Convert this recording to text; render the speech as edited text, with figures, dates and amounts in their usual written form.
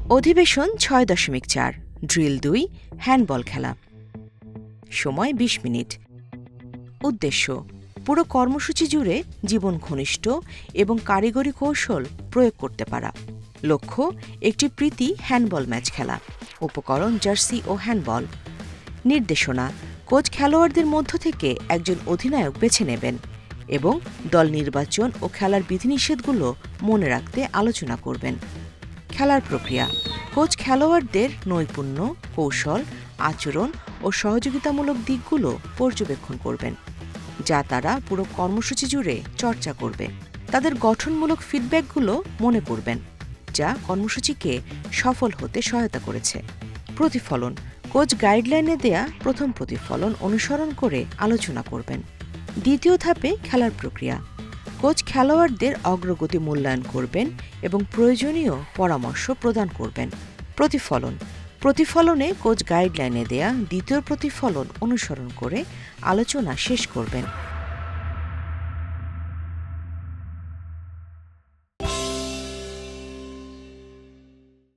অধিবেশন ৬.৪ drill ২ handball খেলা। সময় ২০ মিনিট। উদ্দেশ্য পুরো কর্মসূচি জুড়ে জীবন ঘনিষ্ঠ এবং কারিগরি কৌশল প্রয়োগ করতে পারা। লক্ষ্য একটি প্রীতি হ্যান্ডবল ম্যাচ খেলা। উপকরণ জার্সি ও হ্যান্ডবল। নির্দেশনা কোচ খেলোয়াড়দের মধ্য থেকে একজন অধিনায়ক বেছে নেবেন এবং দল নির্বাচন ও খেলার বিধিনিষেধগুলো মনে রাখতে আলোচনা করবেন। খেলার প্রক্রিয়া কোচ খেলোয়াড়দের নৈপুণ্য, কৌশল, আচরণ ও সহযোগিতামূলক দিকগুলো পর্যবেক্ষণ করবেন, যা তারা পুরো কর্মসূচি জুড়ে চর্চা করবে। তাদের গঠনমূলক ফিডব্যাকগুলো মনে করবেন, যা কর্মসূচিকে সফল হতে সহায়তা করেছে। প্রতিফলন কোচ গাইডলাইনে দেয়া প্রথম প্রতিফলন অনুসরণ করে আলোচনা করবেন। দ্বিতীয় ধাপে খেলার প্রক্রিয়া কোচ খেলোয়াড়দের অগ্রগতি মূল্যায়ন করবেন এবং প্রয়োজনীয় পরামর্শ প্রদান করবেন। প্রতিফলনে কোচ গাইডলাইনে দেয়া দ্বিতীয় প্রতিফলন অনুসরণ করে আলোচনা শেষ করবেন।